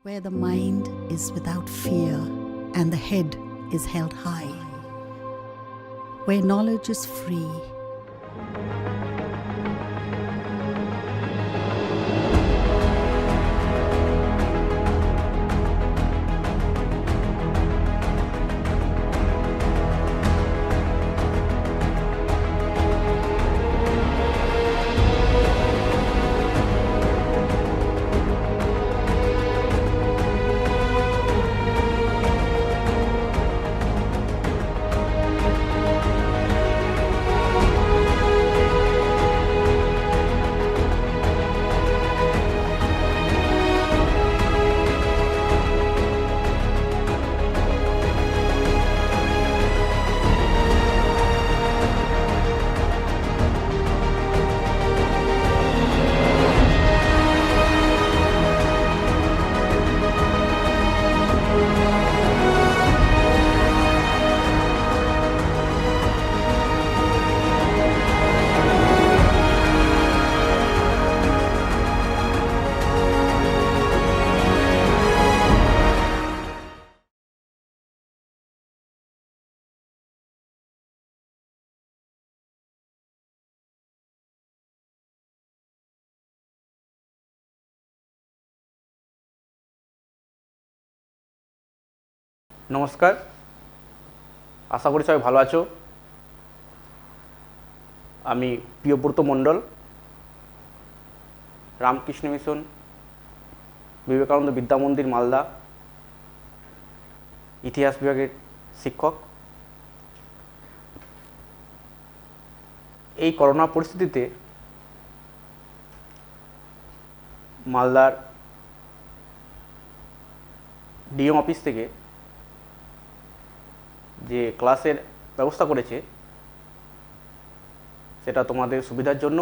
where the mind is without fear and the head is held high, where knowledge is free. নমস্কার, আশা করি সবাই ভালো আছো। আমি প্রিয়ব্রত মণ্ডল, রামকৃষ্ণ মিশন বিবেকানন্দ বিদ্যা মন্দির মালদা ইতিহাস বিভাগের শিক্ষক। এই করোনা পরিস্থিতিতে মালদার ডিএম অফিস থেকে যে ক্লাসের ব্যবস্থা করেছে সেটা তোমাদের সুবিধার জন্য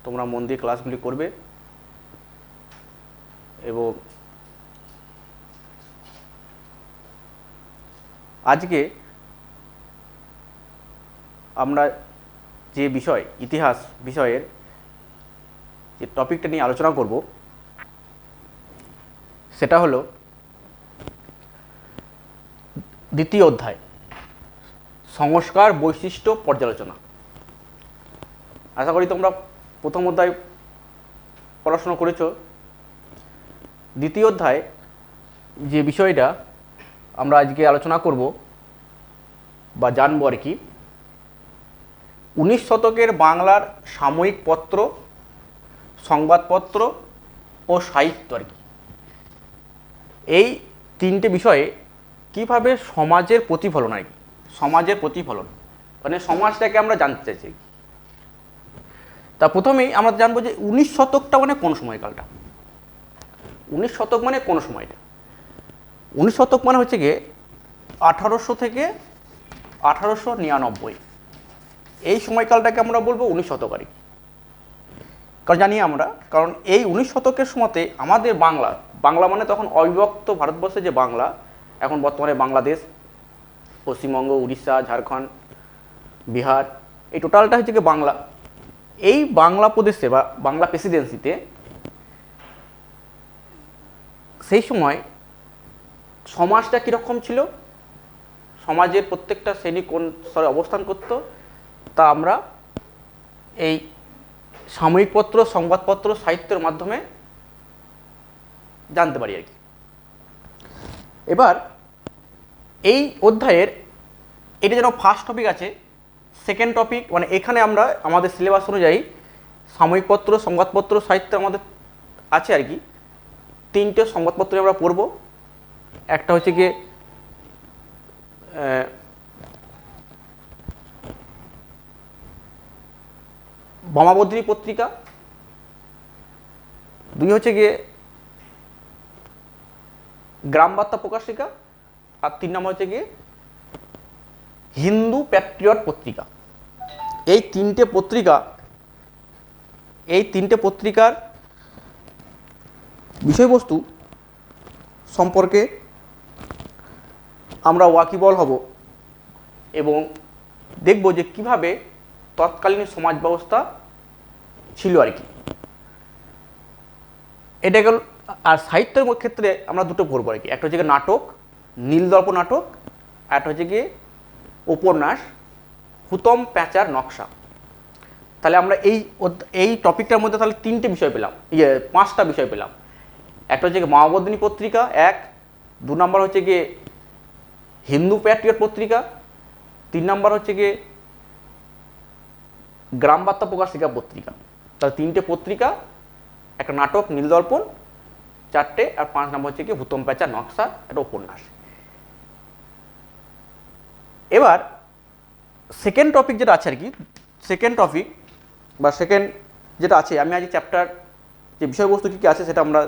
তোমরা মন দিয়ে ক্লাসগুলি করবে এবং আজকে আমরা যে বিষয় ইতিহাস বিষয়ের যে টপিকটা নিয়ে আলোচনা করব সেটা হলো দ্বিতীয় অধ্যায়, সংস্কার বৈশিষ্ট্য পর্যালোচনা। আশা করি তোমরা প্রথম অধ্যায় পড়াশোনা করেছ। দ্বিতীয় অধ্যায় যে বিষয়টা আমরা আজকে আলোচনা করব বা জানবো আর কি, 19 শতকের বাংলার সাময়িক পত্র, সংবাদপত্র ও সাহিত্য আর কি, এই তিনটে বিষয়ে কীভাবে সমাজের প্রতিফলন আর কি, সমাজের প্রতিফলন মানে সমাজটাকে আমরা জানতে চাইছি। তা প্রথমেই আমরা জানবো যে 19 শতকটা মানে কোন সময়কালটা। 19 শতক মানে কোন সময়টা? 19 শতক মানে হচ্ছে গিয়ে 1800 থেকে 1899, এই সময়কালটাকে আমরা বলবো 19 শতক আর কি। কারণ জানি আমরা, কারণ এই 19 শতকের সময়তে আমাদের বাংলা মানে তখন অবিভক্ত ভারতবর্ষে যে বাংলা, এখন বর্তমানে বাংলাদেশ, পশ্চিমবঙ্গ, উড়িষ্যা, ঝাড়খণ্ড, বিহার, এই টোটালটা হচ্ছে কি বাংলা। এই বাংলা প্রদেশে বা বাংলা প্রেসিডেন্সিতে সেই সময় সমাজটা কীরকম ছিল, সমাজের প্রত্যেকটা শ্রেণী কোন স্তরে অবস্থান করত, তা আমরা এই সাময়িক পত্র, সংবাদপত্র, সাহিত্যের মাধ্যমে জানতে পারি আর কি। এবার এই অধ্যায়ের এটা যেন ফার্স্ট টপিক আছে, সেকেন্ড টপিক মানে এখানে আমরা আমাদের সিলেবাস অনুযায়ী সাময়িক পত্র, সংবাদপত্র, সাহিত্য আমাদের আছে আর কি। তিনটে সংবাদপত্র আমরা পড়ব। একটা হচ্ছে গিয়ে বামাবদ্রী পত্রিকা, দুই হচ্ছে গিয়ে গ্রাম বার্তা প্রকাশিকা, আর 3 নম্বর হচ্ছে গিয়ে হিন্দু প্যাট্রিয়ট পত্রিকা। এই তিনটে পত্রিকার বিষয়বস্তু সম্পর্কে আমরা ওয়াকিবল হব এবং দেখব যে কিভাবে তৎকালীন সমাজ ব্যবস্থা ছিল আর কি। আর সাহিত্যের ক্ষেত্রে আমরা দুটো পড়বো আর কি, একটা হচ্ছে গিয়ে নাটক, নীলদর্প নাটক, আর একটা হচ্ছে গিয়ে উপন্যাস হুতম প্যাঁচার নকশা। তাহলে আমরা এই টপিকটার মধ্যে তাহলে তিনটে বিষয় পেলাম, পাঁচটা বিষয় পেলাম। একটা হচ্ছে গিয়ে মায়াবধিনী পত্রিকা এক, 2 নম্বর হচ্ছে গিয়ে হিন্দু প্যাট্রিয়ট পত্রিকা, 3 নম্বর হচ্ছে গিয়ে গ্রাম বার্তা প্রকাশিকা পত্রিকা। তাহলে 3টে পত্রিকা, একটা নাটক নীলদর্পণ 4টে, আর 5 নম্বর হচ্ছে গিয়ে হুতম প্যাঁচার নকশা একটা উপন্যাস। এবার সেকেন্ড টপিক যেটা আছে আর কি, সেকেন্ড টপিক বা সেকেন্ড যেটা আছে, আমি আজ চ্যাপ্টার যে বিষয়বস্তু কী কী আছে সেটা আমরা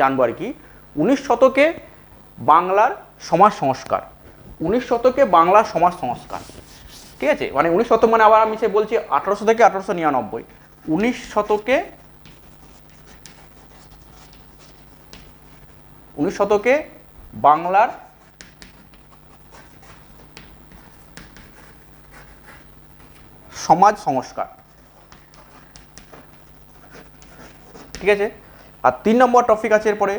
জানবো আর কি। 19 শতকে বাংলার সমাজ সংস্কার, 19 শতকে বাংলার সমাজ সংস্কার, ঠিক আছে, মানে 19 শতক মানে আবার আমি সে বলছি 1800 থেকে 1899, 19 শতকে বাংলার সমাজ সংস্কার, ঠিক আছে। আর 3 নম্বর টপিক আছে এরপরে,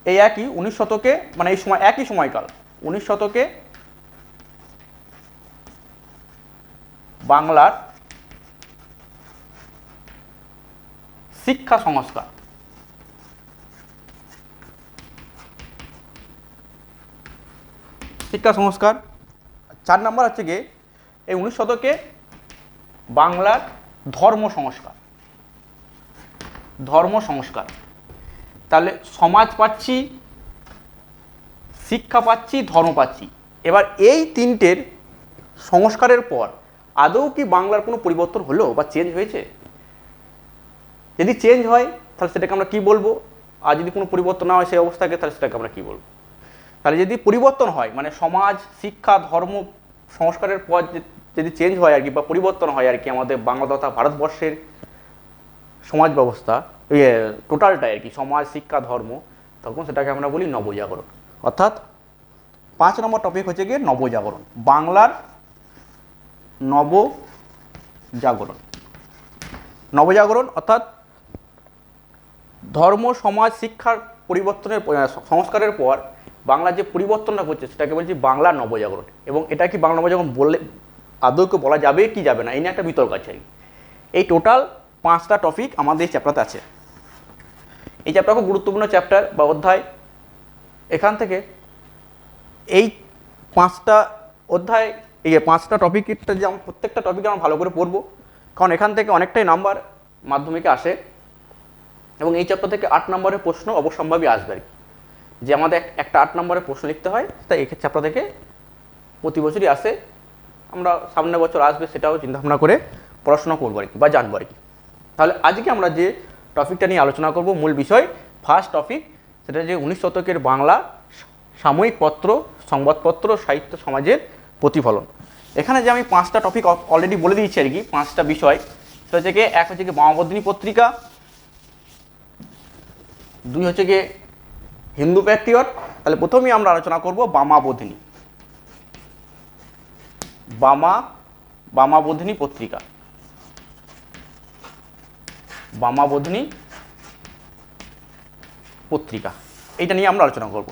এই একই 19 শতকে মানে এই সময় একই সময়কাল, 19 শতকে বাংলার শিক্ষা সংস্কার, শিক্ষা সংস্কার। 4 নম্বর হচ্ছে গিয়ে এই 19 শতকে বাংলার ধর্ম সংস্কার, ধর্ম সংস্কার। তাহলে সমাজ পাচ্ছি, শিক্ষা পাচ্ছি, ধর্ম পাচ্ছি। এবার এই তিনটের সংস্কারের পর আদৌ কি বাংলার কোনো পরিবর্তন হলো বা চেঞ্জ হয়েছে? যদি চেঞ্জ হয় তাহলে সেটাকে আমরা কি বলবো, আর যদি কোনো পরিবর্তন না হয় সেই অবস্থাকে, তাহলে সেটাকে আমরা কি বলবো? তাহলে যদি পরিবর্তন হয় মানে সমাজ, শিক্ষা, ধর্ম সংস্কারের পর যদি চেঞ্জ হয় আর কি, বা পরিবর্তন হয় আর কি আমাদের বাংলা তথা ভারতবর্ষের সমাজ ব্যবস্থা, টোটালটাই আর কি, সমাজ, শিক্ষা, ধর্ম, তখন সেটাকে আমরা বলি নবজাগরণ। অর্থাৎ 5 নম্বর টপিক হচ্ছে গিয়ে নবজাগরণ, বাংলার নবজাগরণ। নবজাগরণ অর্থাৎ ধর্ম, সমাজ, শিক্ষার পরিবর্তনের সংস্কারের পর বাংলার যে পরিবর্তনটা হচ্ছে সেটাকে বলছি বাংলার নবজাগরণ। এবং এটা কি বাংলা নবজাগরণ বললে আদৌ কেউ বলা যাবে কি যাবে না, এই নিয়ে একটা বিতর্ক আছে। এই টোটাল 5টা টপিক আমাদের এই চ্যাপ্টারতে আছে। এই চ্যাপ্টার খুব গুরুত্বপূর্ণ চ্যাপ্টার বা অধ্যায়। এখান থেকে এই 5টা অধ্যায়, এই 5টা টপিকটা যে প্রত্যেকটা টপিক আমরা ভালো করে পড়বো, কারণ এখান থেকে অনেকটাই নাম্বার মাধ্যমিকে আসে এবং এই চ্যাপ্টার থেকে 8 নম্বরের প্রশ্ন অবশ্যম্ভাবী আসবে আর কি। যে আমাদের একটা 8 নম্বরের প্রশ্ন লিখতে হয়, তাই এই চ্যাপ্টার থেকে প্রতি বছরই আসে। আমরা সামনের বছর আসবে সেটাও চিন্তাভাবনা করে পড়াশোনা করবো আর কি, বা জানবো আর কি। তাহলে আজকে আমরা যে টপিকটা নিয়ে আলোচনা করব, মূল বিষয় ফার্স্ট টপিক, সেটা যে 19 শতকের বাংলা সাময়িক পত্র, সংবাদপত্র, সাহিত্য সমাজের প্রতিফলন। এখানে যে আমি 5টা টপিক অলরেডি বলে দিয়েছি আর কি, 5টা বিষয়, সেটা হচ্ছে গিয়ে এক হচ্ছে গিয়ে মায়াবধিনী পত্রিকা, 2 হচ্ছে গিয়ে হিন্দু প্যাট্রিয়ট। তাহলে প্রথমেই আমরা আলোচনা করব বামাবোধিনী, বামাবোধিনী পত্রিকা, বামাবোধিনী পত্রিকা, এইটা নিয়ে আমরা আলোচনা করব।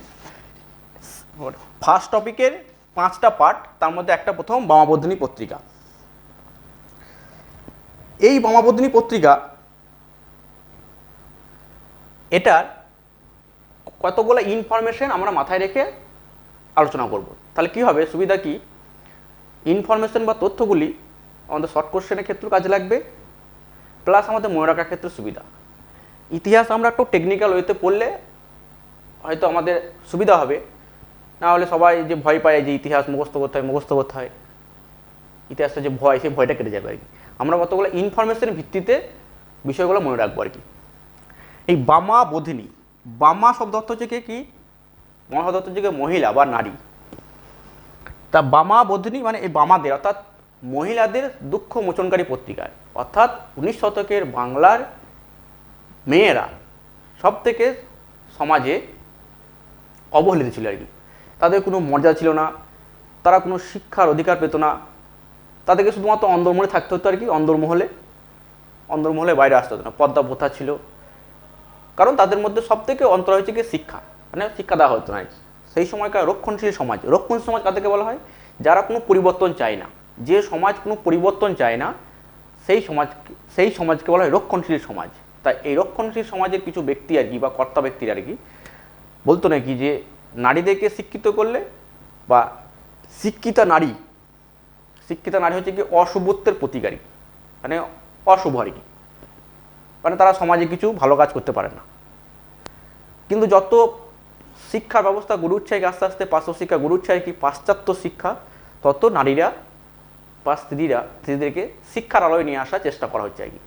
ফার্স্ট টপিকের 5টা পার্ট, তার মধ্যে একটা প্রথম বামাবোধিনী পত্রিকা। এই বামাবোধিনী পত্রিকা, এটার কতগুলো ইনফরমেশন আমরা মাথায় রেখে আলোচনা করব। তাহলে কি হবে, সুবিধা কি, ইনফরমেশন বা তথ্যগুলি আমাদের শর্ট কোশ্চেনের ক্ষেত্রেও কাজে লাগবে, প্লাস আমাদের মনে রাখার ক্ষেত্রে সুবিধা। ইতিহাস আমরা একটু টেকনিক্যাল ওয়েতে পড়লে হয়তো আমাদের সুবিধা হবে, না হলে সবাই যে ভয় পায় যে ইতিহাস মুখস্থ করতে হয়, ইতিহাসটা যে ভয়, সেই ভয়টা কেটে যাবে আর কি। আমরা কতগুলো ইনফরমেশনের ভিত্তিতে বিষয়গুলো মনে রাখবো আর কি। এই বামাবোধিনী, বামা শব্দ অর্থ হচ্ছে কি, বামা শব্দ হচ্ছে কি মহিলা বা নারী। তা বামাবোধিনী মানে এই বামাদের অর্থাৎ মহিলাদের দুঃখ মোচনকারী পত্রিকা, অর্থাৎ 19 শতকের বাংলার মেয়েরা সব থেকে সমাজে অবহেলিত ছিল আর কি। তাদের কোনো মর্যাদা ছিল না, তারা কোনো শিক্ষার অধিকার পেত না, তাদেরকে শুধুমাত্র অন্দরমহলে থাকতে হতো আর কি, অন্দরমহলে বাইরে আসতে হতো না। পর্দা প্রথা ছিল, কারণ তাদের মধ্যে সব থেকে অন্তর হয়েছে কি শিক্ষা, মানে শিক্ষা দেওয়া হতো না। সেই সময়কার রক্ষণশীল সমাজ, রক্ষণশীল সমাজ কাদেরকে বলা হয়? যারা কোনো পরিবর্তন চায় না, যে সমাজ কোনো পরিবর্তন চায় না সেই সমাজকে বলা হয় রক্ষণশীল সমাজ। তাই এই রক্ষণশীল সমাজের কিছু ব্যক্তি আর কি, বা কর্তা ব্যক্তিরা আর কি বলতো নাকি যে নারীদেরকে শিক্ষিত করলে, বা শিক্ষিতা নারী হচ্ছে কি অশুভত্বের প্রতীক আর কি, মানে অশুভ আর কি, মানে তারা সমাজে কিছু ভালো কাজ করতে পারে না। কিন্তু যত শিক্ষার ব্যবস্থা গড়ে উঠছে আস্তে আস্তে, পাশ্চাত্য শিক্ষা গড়ে উঠছে আর কি, পাশ্চাত্য শিক্ষা, তত নারীরা বা স্ত্রীদেরকে শিক্ষার আলোয় নিয়ে আসার চেষ্টা করা হচ্ছে আর কি।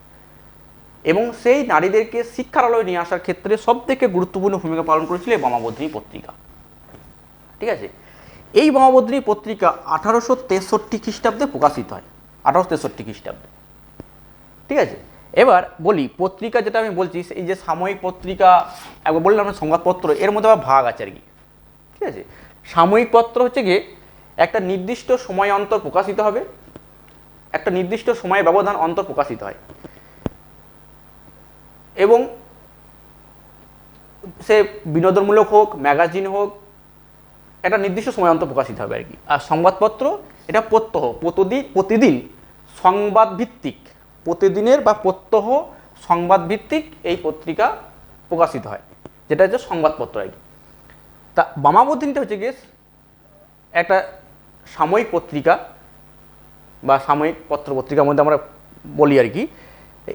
এবং সেই নারীদেরকে শিক্ষার আলোয় নিয়ে আসার ক্ষেত্রে সব থেকে গুরুত্বপূর্ণ ভূমিকা পালন করেছিল এই বামাবধিনী পত্রিকা। ঠিক আছে, এই বামাবধিনী পত্রিকা 1863 খ্রিস্টাব্দে প্রকাশিত হয়, 1863 খ্রিস্টাব্দে। ঠিক আছে, এবার বলি পত্রিকা যেটা আমি বলছি, এই যে সাময়িক পত্রিকা, একবার বললাম না সংবাদপত্র, এর মধ্যে আবার ভাগ আছে আর কি। ঠিক আছে, সাময়িক পত্র হচ্ছে গিয়ে একটা নির্দিষ্ট সময় অন্তর প্রকাশিত হবে, একটা নির্দিষ্ট সময়ের ব্যবধান অন্তর প্রকাশিত হয়, এবং সে বিনোদনমূলক হোক, ম্যাগাজিন হোক, একটা নির্দিষ্ট সময় অন্তর প্রকাশিত হবে আর কি। আর সংবাদপত্র এটা প্রতিদিন সংবাদ ভিত্তিক, প্রতিদিনের বা প্রত্যহ সংবাদ ভিত্তিক এই পত্রিকা প্রকাশিত হয়, যেটা হচ্ছে সংবাদপত্র আর কি। তা বামাবধিনীটা হচ্ছে গিয়ে একটা সাময়িক পত্রিকা বা সাময়িক পত্রিকার মধ্যে আমরা বলি আর কি।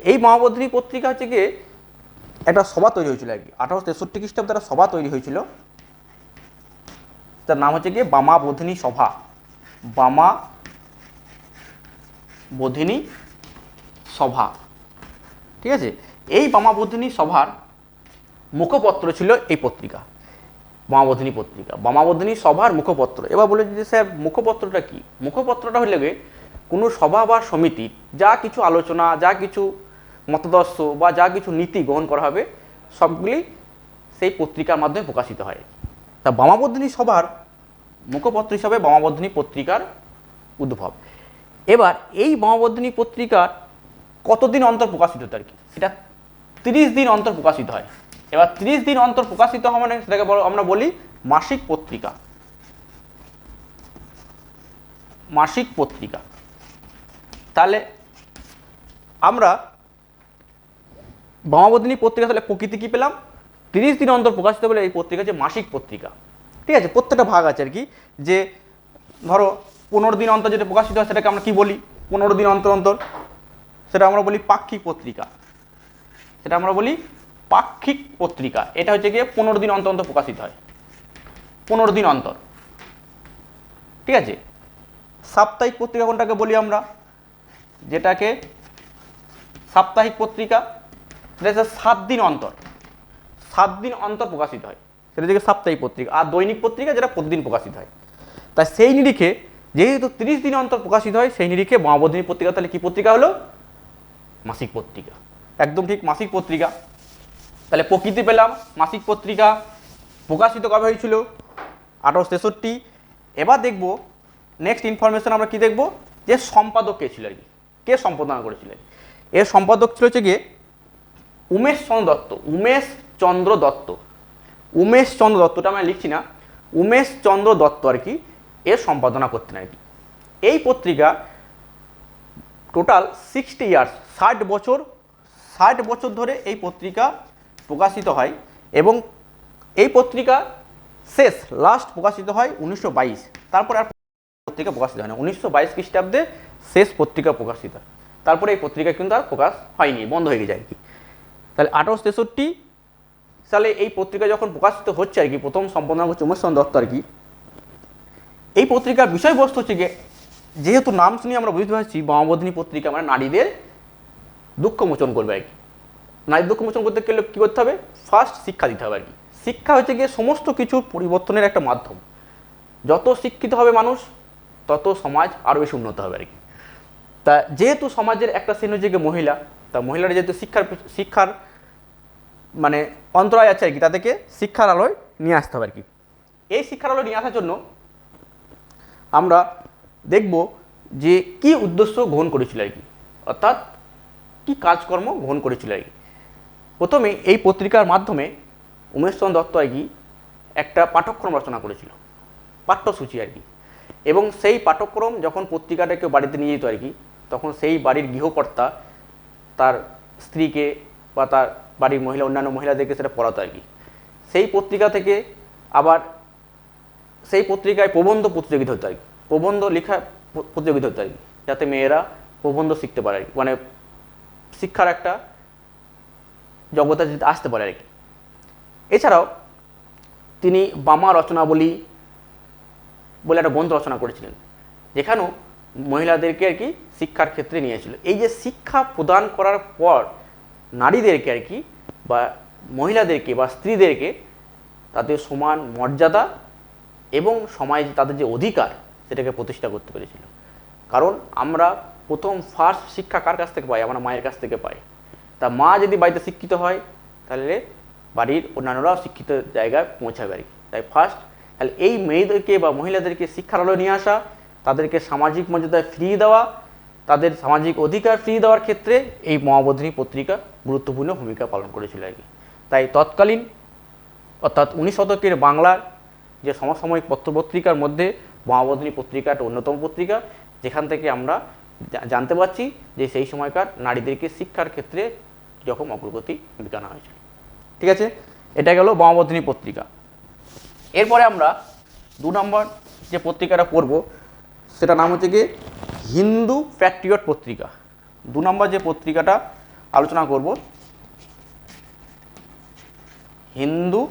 এই বামাবধিনী পত্রিকা হচ্ছে গিয়ে একটা সভা তৈরি হয়েছিল আর কি, 1863 খ্রিস্টাব্দে একটা সভা তৈরি হয়েছিল, তার নাম হচ্ছে গিয়ে বামাবধিনী সভা, বামাবধিনী সভা। ঠিক আছে, এই বামাবধিনী সভার মুখপত্র ছিল এই পত্রিকা, বামাবধিনী পত্রিকা, বামাবধিনী সভার মুখপত্র। এবার বলে যে স্যার মুখপত্রটা কি? মুখপত্রটা হলে কোনো সভা বা সমিতির যা কিছু আলোচনা, যা কিছু মতাদর্শ বা যা কিছু নীতি গ্রহণ করা হবে, সবগুলি সেই পত্রিকার মাধ্যমে প্রকাশিত হয়। তা বামাবধিনী সভার মুখপত্র হিসাবে বামাবধিনী পত্রিকার উদ্ভব। এবার এই বামাবধিনী পত্রিকার কতদিন অন্তর প্রকাশিত হতো আর কি? এটা 30 দিন অন্তর প্রকাশিত হয়। এবার 30 দিন অন্তর প্রকাশিত হয় মানে সেটাকে আমরা বলি মাসিক পত্রিকা, মাসিক পত্রিকা। তাহলে আমরা বামাবধিনী পত্রিকা তাহলে প্রকৃতি কি পেলাম? 30 দিন অন্তর প্রকাশিত বলে এই পত্রিকা যে মাসিক পত্রিকা। ঠিক আছে, প্রত্যেকটা ভাগ আছে আর কি, যে ধরো 15 দিন অন্তর যেটা প্রকাশিত হয় সেটাকে আমরা কি বলি? 15 দিন অন্তর অন্তর, সেটা আমরা বলি পাক্ষিক পত্রিকা, সেটা আমরা বলি পাক্ষিক পত্রিকা। এটা হচ্ছে গিয়ে 15 দিন অন্তর অন্তর প্রকাশিত হয়, 15 দিন অন্তর। ঠিক আছে, সাপ্তাহিক পত্রিকা কোনটাকে বলি আমরা? যেটাকে সাপ্তাহিক পত্রিকা, সেটা হচ্ছে 7 দিন অন্তর, 7 দিন অন্তর প্রকাশিত হয়, সেটা হচ্ছে সাপ্তাহিক পত্রিকা। আর দৈনিক পত্রিকা যেটা প্রতিদিন প্রকাশিত হয়। তাই সেই নিরিখে যেহেতু 30 দিন অন্তর প্রকাশিত হয়, সেই নিরিখে বামাবধিনী পত্রিকা তাহলে কি পত্রিকা হলো? মাসিক পত্রিকা। একদম ঠিক, মাসিক পত্রিকা। তাহলে প্রকৃতি পেলাম, মাসিক পত্রিকা প্রকাশিত কবে হয়েছিল? 1863। এবার দেখব নেক্সট ইনফরমেশন আমরা কি দেখব, যে সম্পাদক কে ছিল আর কি, কে সম্পাদনা করেছিলেন। এর সম্পাদক ছিল হচ্ছে গিয়ে উমেশ চন্দ্র দত্ত, উমেশ চন্দ্র দত্ত, উমেশ চন্দ্র দত্তটা আমি লিখছি না, উমেশ চন্দ্র দত্ত আর কি এর সম্পাদনা করতেন আর কি। এই পত্রিকা টোটাল 60 ইয়ার্স, 60 বছর ধরে এই পত্রিকা প্রকাশিত হয়, এবং এই পত্রিকা লাস্ট প্রকাশিত হয় 1922। তারপরে আর পত্রিকা প্রকাশিত হয় না, 1922 খ্রিস্টাব্দে শেষ পত্রিকা প্রকাশিত হয়। তারপরে এই পত্রিকা কিন্তু আর প্রকাশ হয়নি, বন্ধ হয়ে যায় আর কি। তাহলে 1863 সালে এই পত্রিকা যখন প্রকাশিত হচ্ছে আর কি, প্রথম সম্পাদনা করছে উমেশ চন্দ্র দত্ত আর কি। এই পত্রিকার বিষয়বস্তু হচ্ছে গিয়ে, যেহেতু নাম শুনে আমরা বুঝতে পারছি বামাবধিনী পত্রিকা মানে নারীদের দুঃখ মোচন করবে আর কি। নারীর দুঃখ মোচন করতে গেলে কী করতে হবে? ফার্স্ট শিক্ষা দিতে হবে আর কি। শিক্ষা হচ্ছে গিয়ে সমস্ত কিছুর পরিবর্তনের একটা মাধ্যম। যত শিক্ষিত হবে মানুষ, তত সমাজ আরও বেশি উন্নত হবে আর কি। তা যেহেতু সমাজের একটা শ্রেণী হচ্ছে গিয়ে মহিলা, তা মহিলারা যেহেতু শিক্ষার মানে অন্তরায় আছে আর কি, তাদেরকে শিক্ষার আলোয় নিয়ে আসতে হবে আর কি। এই শিক্ষার আলোয় নিয়ে আসার জন্য আমরা দেখব যে কি উদ্দেশ্য গ্রহণ করেছিল আর কি, অর্থাৎ কি কাজকর্ম গ্রহণ করেছিল আর কি। প্রথমে এই পত্রিকার মাধ্যমে উমেশচন্দ্র দত্ত আর কি একটা পাঠ্যক্রম রচনা করেছিল, পাঠ্যসূচি আর কি। এবং সেই পাঠ্যক্রম যখন পত্রিকাটা কেউ বাড়িতে নিয়ে যেত আর কি, তখন সেই বাড়ির গৃহকর্তা তার স্ত্রীকে বা তার বাড়ির মহিলা অন্যান্য মহিলাদেরকে সেটা পড়াতো আর কি। সেই পত্রিকা থেকে আবার সেই পত্রিকায় প্রবন্ধ প্রতিযোগিতা হতো আর কি, প্রবন্ধ লেখা প্রতিযোগিতা হতো আর কি, যাতে মেয়েরা প্রবন্ধ শিখতে পারে আর কি, মানে শিক্ষার একটা জগতে আসতে পারে আর কি। এছাড়াও তিনি বামা রচনাবলী বলে একটা গ্রন্থ রচনা করেছিলেন, যেখানেও মহিলাদেরকে আর কি শিক্ষার ক্ষেত্রে নিয়েছিল। এই যে শিক্ষা প্রদান করার পর নারীদেরকে আর কি বা মহিলাদেরকে বা স্ত্রীদেরকে তাদের সমান মর্যাদা এবং সমাজে তাদের যে অধিকার সেটাকে প্রতিষ্ঠা করতে পেরেছিল। কারণ আমরা প্রথম ফার্স্ট শিক্ষা কার কাছ থেকে পাই? আমরা মায়ের কাছ থেকে পাই। তা মা যদি বাড়িতে শিক্ষিত হয় তাহলে বাড়ির অন্যান্যরাও শিক্ষিত জায়গায় পৌঁছাবে আর কি। তাই ফার্স্ট তাহলে এই মেয়েদেরকে বা মহিলাদেরকে শিক্ষার আলোয় নিয়ে আসা, তাদেরকে সামাজিক মর্যাদায় ফিরিয়ে দেওয়া, তাদের সামাজিক অধিকার ফিরিয়ে দেওয়ার ক্ষেত্রে এই মহাবোধিনী পত্রিকা গুরুত্বপূর্ণ ভূমিকা পালন করেছিল আর কি। তাই তৎকালীন অর্থাৎ 19 শতকের বাংলার যে সমসাময়িক পত্রপত্রিকার মধ্যে মহাবোধিনী পত্রিকা একটা অন্যতম পত্রিকা, যেখান থেকে আমরা জানতে পারছি যে সেই সময়কার নারীদেরকে শিক্ষার ক্ষেত্রে যখন অগ্রগতি ভূমিকা নেওয়া হয়েছিল। ঠিক আছে, এটা গেল মহাবোধিনী পত্রিকা। এরপরে আমরা 2 নম্বর যে পত্রিকাটা পড়ব সেটা নাম হচ্ছে গিয়ে হিন্দু প্যাট্রিয়ট পত্রিকা। 2 নম্বর যে পত্রিকাটা আলোচনা করব হিন্দু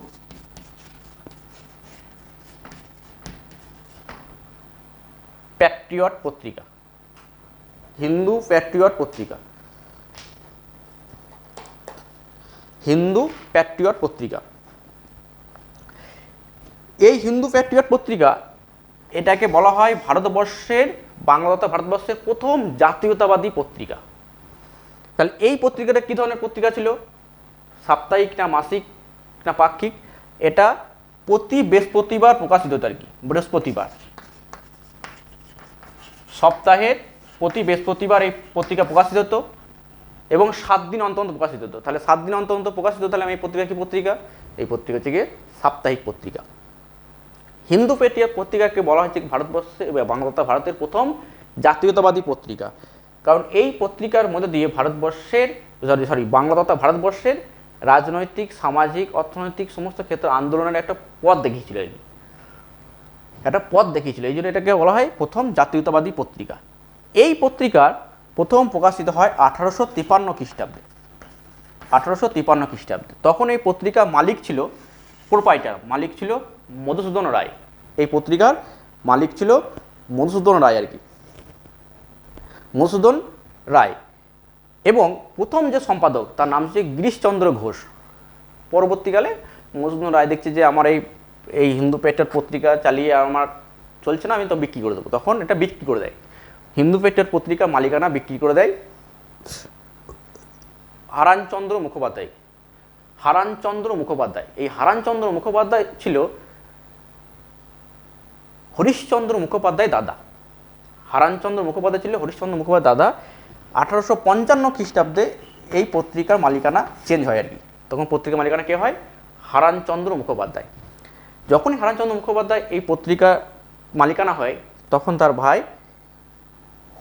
প্যাট্রিয়ট পত্রিকা। হিন্দু প্যাট্রিয়ট পত্রিকা, হিন্দু প্যাট্রিয়ট পত্রিকা। এই হিন্দু প্যাট্রিয়ট পত্রিকা এটাকে বলা হয় ভারতবর্ষের বাংলা তথা ভারতবর্ষের প্রথম জাতীয়তাবাদী পত্রিকা। তাহলে এই পত্রিকাটা কী ধরনের পত্রিকা ছিল? সাপ্তাহিক না মাসিক না পাক্ষিক? এটা প্রতি বৃহস্পতিবার প্রকাশিত হতো আর কি, বৃহস্পতিবার, সপ্তাহের প্রতি বৃহস্পতিবার এই পত্রিকা প্রকাশিত হতো এবং 7 দিন অন্তর অন্তর প্রকাশিত হতো। তাহলে 7 দিন অন্তর অন্তর প্রকাশিত, তাহলে এই পত্রিকা কি পত্রিকা? এই পত্রিকা হচ্ছে গিয়ে সাপ্তাহিক পত্রিকা। হিন্দু প্যাট্রিয়ট পত্রিকাকে বলা হচ্ছে ভারতবর্ষে বাংলা তথা ভারতের প্রথম জাতীয়তাবাদী পত্রিকা। কারণ এই পত্রিকার মধ্যে দিয়ে ভারতবর্ষের বাংলা তথা ভারতবর্ষের রাজনৈতিক, সামাজিক, অর্থনৈতিক সমস্ত ক্ষেত্রে আন্দোলনের একটা পথ দেখিয়েছিল আর কি, একটা পথ দেখিয়েছিল। এই জন্য এটাকে বলা হয় প্রথম জাতীয়তাবাদী পত্রিকা। এই পত্রিকার প্রথম প্রকাশিত হয় 1853 খ্রিস্টাব্দে। 1853 খ্রিস্টাব্দে। তখন এই পত্রিকা মালিক ছিল, প্রোপাইটার মালিক ছিল মধুসূদন রায়। এই পত্রিকার মালিক ছিল মধুসূদন রায় আর কি, মধুসূদন রায়। এবং প্রথম যে সম্পাদক তার নাম হচ্ছে গিরিশচন্দ্র ঘোষ। পরবর্তীকালে মধুসূদন রায় দেখছে যে আমার এই হিন্দু প্যাট্রিয়ট পত্রিকা চালিয়ে আমার চলছে না, আমি তো বিক্রি করে দেবো। তখন এটা বিক্রি করে দেয়, হিন্দু প্যাট্রিয়ট পত্রিকা মালিকানা বিক্রি করে দেয় হারানচন্দ্র মুখোপাধ্যায়। হারানচন্দ্র মুখোপাধ্যায়, এই হারানচন্দ্র মুখোপাধ্যায় ছিল হরিশচন্দ্র মুখোপাধ্যায় দাদা। হারানচন্দ্র মুখোপাধ্যায় ছিল হরিশচন্দ্র মুখোপাধ্যায় দাদা। 1855 খ্রিস্টাব্দে এই পত্রিকার মালিকানা চেঞ্জ হয় আর কি। তখন পত্রিকার মালিকানা কে হয়? হারানচন্দ্র মুখোপাধ্যায়। যখনই হারানচন্দ্র মুখোপাধ্যায় এই পত্রিকা মালিকানা হয়, তখন তার ভাই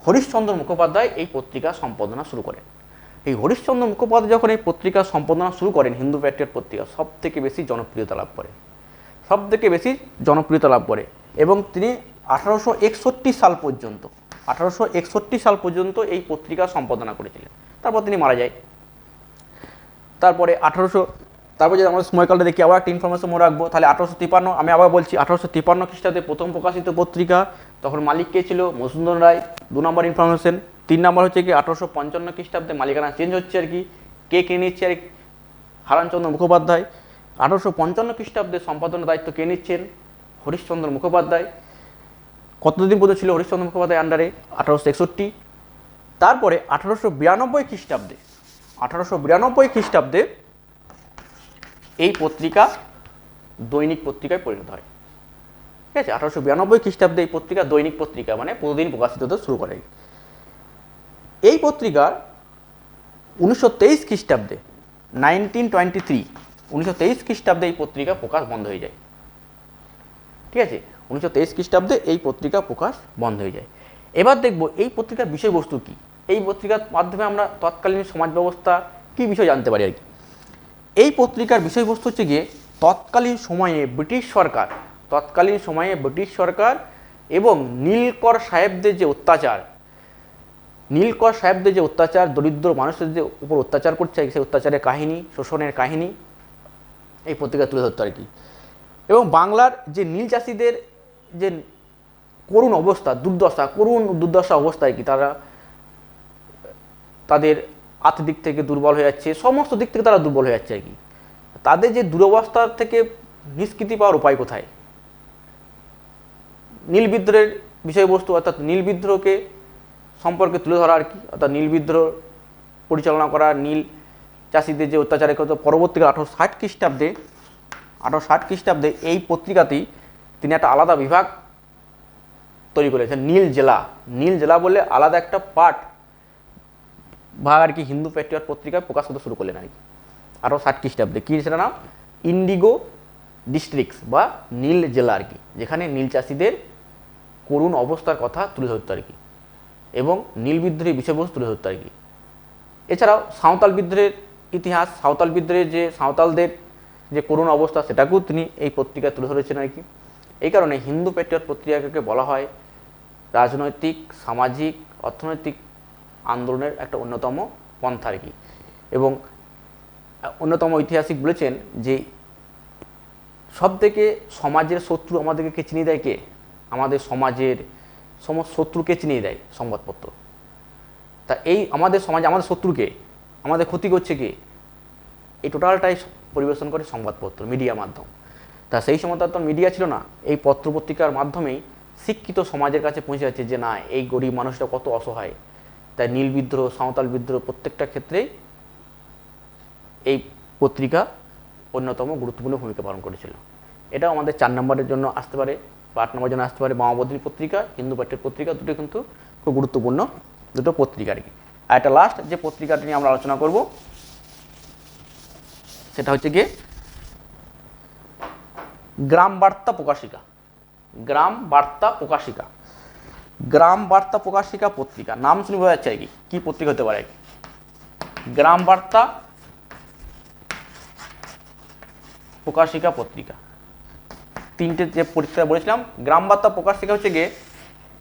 হরিশচন্দ্র মুখোপাধ্যায় এই পত্রিকা সম্পাদনা শুরু করেন। এই হরিশচন্দ্র মুখোপাধ্যায় যখন এই পত্রিকা সম্পাদনা শুরু করেন, হিন্দু প্যাট্রিয়ট পত্রিকা সব থেকে বেশি জনপ্রিয়তা লাভ করে, সব থেকে বেশি জনপ্রিয়তা লাভ করে। এবং তিনি 1861 সাল পর্যন্ত 1861 সাল পর্যন্ত এই পত্রিকা সম্পাদনা করেছিলেন। তারপর তিনি মারা যায়। তারপরে তারপর যদি আমাদের সময়কালটা দেখি, আবার একটা ইনফরমেশন মনে রাখবো। তাহলে 1853, আমি আবার বলছি 1853 খ্রিস্টাব্দে প্রথম প্রকাশিত পত্রিকা। তখন মালিক কে ছিল? মধুসূদন রায়। 2 নম্বর ইনফরমেশন। 3 নম্বর হচ্ছে কি 1855 খ্রিস্টাব্দে মালিকানা চেঞ্জ হচ্ছে আর কি। কে নিচ্ছে আর কি? হারানচন্দ্র মুখোপাধ্যায়। 1855 খ্রিস্টাব্দে সম্পাদনার দায়িত্ব কে নিচ্ছেন? হরিশচন্দ্র মুখোপাধ্যায়। কতদিন পর্যন্ত ছিল হরিশচন্দ্র মুখোপাধ্যায় আন্ডারে? 1861। তারপরে 1892 খ্রিস্টাব্দে এই পত্রিকা দৈনিক পত্রিকায় পরিণত হয়। ঠিক আছে, 1892 খ্রিস্টাব্দে এই পত্রিকা দৈনিক পত্রিকা, মানে প্রতিদিন প্রকাশিত হতে শুরু করে। এই পত্রিকার 1923 খ্রিস্টাব্দে 1923 1923 খ্রিস্টাব্দে এই পত্রিকা প্রকাশ বন্ধ হয়ে যায়। ঠিক আছে, 1923 খ্রিস্টাব্দে এই পত্রিকা প্রকাশ বন্ধ হয়ে যায়। এবার দেখব এই পত্রিকার বিষয়বস্তু কী। এই পত্রিকার মাধ্যমে আমরা তৎকালীন সমাজ ব্যবস্থা কী বিষয় জানতে পারি আর কি। এই পত্রিকার বিষয়বস্তু হচ্ছে গিয়ে তৎকালীন সময়ে ব্রিটিশ সরকার এবং নীলকর সাহেবদের যে অত্যাচার দরিদ্র মানুষদের যে উপর অত্যাচার করছে সেই অত্যাচারের কাহিনী, শোষণের কাহিনী এই পত্রিকা তুলে ধরতো আর কি। এবং বাংলার যে নীল চাষিদের যে করুণ দুর্দশা অবস্থা আর কি, তাদের আর্থিক দিক থেকে দুর্বল হয়ে যাচ্ছে, সমস্ত দিক থেকে তারা দুর্বল হয়ে যাচ্ছে আর কি। তাদের যে দুরবস্থা থেকে নিষ্কৃতি পাওয়ার উপায় কোথায়? নীল বিদ্রোহের বিষয়বস্তু অর্থাৎ নীল বিদ্রোহকে সম্পর্কে তুলে ধরা আর কি, অর্থাৎ নীল বিদ্রোহ পরিচালনা করা, নীল চাষিদের যে অত্যাচারের কথা। পরবর্তীকালে 1860 খ্রিস্টাব্দে এই পত্রিকাতেই তিনি একটা আলাদা বিভাগ তৈরি করেছেন, নীল জেলা বলে আলাদা একটা ভাগ আর কি হিন্দু প্যাট্রিয়ট পত্রিকায় প্রকাশ করতে শুরু করলেন আর কি 1860 খ্রিস্টাব্দে। কী সেটা নাম? ইন্ডিগো ডিস্ট্রিক্টস বা নীল জেলা আর কি, যেখানে নীল চাষিদের করুণ অবস্থার কথা তুলে ধরতো আর কি এবং নীল বিদ্রোহের বিষয়বস্তু তুলে ধরতো আর কি। এছাড়াও সাঁওতাল বিদ্রোহের ইতিহাস, সাঁওতালদের যে করুণ অবস্থা সেটাকেও তিনি এই পত্রিকায় তুলে ধরেছেন আর কি। এই কারণে হিন্দু প্যাট্রিয়ট পত্রিকাকে বলা হয় রাজনৈতিক, সামাজিক, অর্থনৈতিক আন্দোলনের একটা অন্যতম পন্থা আর কি। এবং অন্যতম ঐতিহাসিক বলেছেন যে সবথেকে সমাজের শত্রু আমাদেরকে চিনিয়ে দেয় কে? আমাদের সমাজের সমস্ত শত্রুকে চিনিয়ে দেয় সংবাদপত্র। তা এই আমাদের সমাজে আমাদের শত্রুকে, আমাদের ক্ষতি করছে কে? এই টোটালটাই পরিবেশন করে সংবাদপত্র, মিডিয়া মাধ্যম। তা সেই সময় তো মিডিয়া ছিল না, এই পত্রপত্রিকার মাধ্যমেই শিক্ষিত সমাজের কাছে পৌঁছে যাচ্ছে যে না, এই গরিব মানুষটা কত অসহায়। তাই নীল বিদ্রোহ, সাঁওতাল বিদ্রোহ প্রত্যেকটা ক্ষেত্রেই এই পত্রিকা অন্যতম গুরুত্বপূর্ণ ভূমিকা পালন করেছিল। এটাও আমাদের 4 নম্বরের জন্য আসতে পারে বা 8 নম্বরের জন্য আসতে পারে। মামাবদনী পত্রিকা, হিন্দু প্যাট্রিয়ট পত্রিকা দুটো কিন্তু খুব গুরুত্বপূর্ণ দুটো পত্রিকা আর কি। আর একটা লাস্ট যে পত্রিকাটি নিয়ে আমরা আলোচনা করব সেটা হচ্ছে গিয়ে গ্রাম বার্তা পত্রিকা। নাম শুনে বোঝা যাচ্ছে আর কি পত্রিকা হতে পারে। গ্রাম বার্তা প্রকাশিকা পত্রিকা, তিনটে যে পত্রিকা বলেছিলাম। গ্রাম বার্তা প্রকাশিকা হচ্ছে গিয়ে